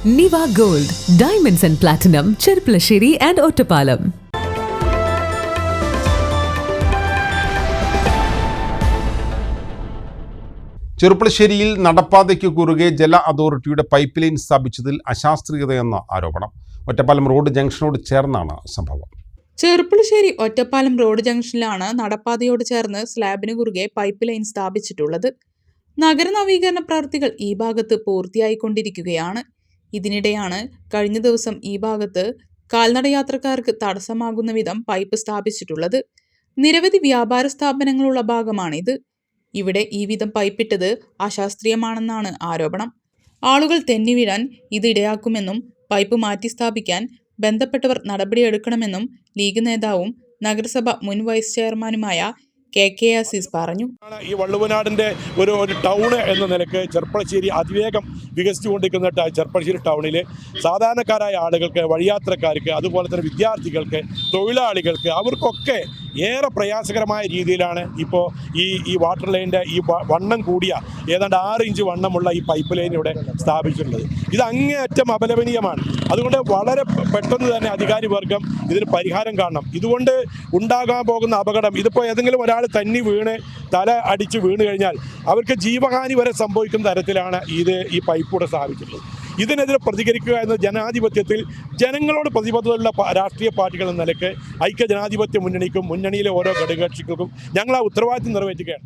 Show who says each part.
Speaker 1: Niva Gold, Diamonds and Platinum, Cherpalasheri and Ottapalam.
Speaker 2: ചെറുപ്പളശ്ശേരിയിൽ നടപ്പാതയ്ക്ക് കുറുകെ ജല അതോറിറ്റിയുടെ പൈപ്പ് ലൈൻ സ്ഥാപിച്ചതിൽ അശാസ്ത്രീയതയെന്ന ആരോപണം. ഒറ്റപ്പാലം റോഡ് ജംഗ്ഷനോട് ചേർന്നാണ് സംഭവം.
Speaker 3: ചെറുപ്പളശ്ശേരി ഒറ്റപ്പാലം റോഡ് ജംഗ്ഷനിലാണ് നടപ്പാതയോട് ചേർന്ന് സ്ലാബിന് കുറുകെ പൈപ്പ് ലൈൻ സ്ഥാപിച്ചിട്ടുള്ളത്. നഗര നവീകരണ പ്രവൃത്തികൾ ഈ ഭാഗത്ത് പൂർത്തിയായിക്കൊണ്ടിരിക്കുകയാണ്. ഇതിനിടെയാണ് കഴിഞ്ഞ ദിവസം ഈ ഭാഗത്ത് കാൽനടയാത്രക്കാർക്ക് തടസ്സമാകുന്ന വിധം പൈപ്പ് സ്ഥാപിച്ചിട്ടുള്ളത്. നിരവധി വ്യാപാര സ്ഥാപനങ്ങളുള്ള ഭാഗമാണിത്. ഇവിടെ ഈ വിധം പൈപ്പിട്ടത് അശാസ്ത്രീയമാണെന്നാണ് ആരോപണം. ആളുകൾ തെന്നിവീഴാൻ ഇത് ഇടയാക്കുമെന്നും പൈപ്പ് മാറ്റി സ്ഥാപിക്കാൻ ബന്ധപ്പെട്ടവർ നടപടിയെടുക്കണമെന്നും ലീഗ് നേതാവും നഗരസഭ മുൻ വൈസ് ചെയർമാനുമായ കെ അസീസ് പറഞ്ഞു.
Speaker 4: ഈ വള്ളുവനാടിൻ്റെ ഒരു ടൗണ് എന്ന നിലക്ക് ചെർപ്പളശ്ശേരി അതിവേഗം വികസിച്ചുകൊണ്ടിരിക്കുന്ന ചെർപ്പളശ്ശേരി ടൗണിൽ സാധാരണക്കാരായ ആളുകൾക്ക്, വഴിയാത്രക്കാർക്ക്, അതുപോലെ തന്നെ വിദ്യാർത്ഥികൾക്ക്, തൊഴിലാളികൾക്ക് അവർക്കൊക്കെ ഏറെ പ്രയാസകരമായ രീതിയിലാണ് ഇപ്പോൾ ഈ വാട്ടർ ലൈനിൻ്റെ ഈ വണ്ണം കൂടിയ ഏതാണ്ട് 6 ഇഞ്ച് വണ്ണമുള്ള ഈ പൈപ്പ് ലൈൻ ഇവിടെ സ്ഥാപിച്ചിട്ടുള്ളത്. ഇത് അങ്ങേയറ്റം അപലപനീയമാണ്. അതുകൊണ്ട് വളരെ പെട്ടെന്ന് തന്നെ അധികാരി വർഗം ഇതിന് പരിഹാരം കാണണം. ഇതുകൊണ്ട് ഉണ്ടാകാൻ പോകുന്ന അപകടം, ഇതിപ്പോൾ ഏതെങ്കിലും ഒരാൾ തന്നി വീണ് തല അടിച്ച് വീണ് കഴിഞ്ഞാൽ അവർക്ക് ജീവഹാനി വരെ സംഭവിക്കുന്ന തരത്തിലാണ് ഈ പൈപ്പ് ഇവിടെ സ്ഥാപിച്ചിട്ടുള്ളത്. ഇതിനെതിരെ പ്രതികരിക്കുക എന്ന ജനാധിപത്യത്തിൽ ജനങ്ങളോട് പ്രതിബദ്ധതയുള്ള രാഷ്ട്രീയ പാർട്ടികൾ എന്ന നിലയ്ക്ക് ഐക്യ ജനാധിപത്യ മുന്നണിക്കും മുന്നണിയിലെ ഓരോ ഘടകകക്ഷികൾക്കും ഞങ്ങൾ ആ ഉത്തരവാദിത്വം നിറവേറ്റുകയാണ്.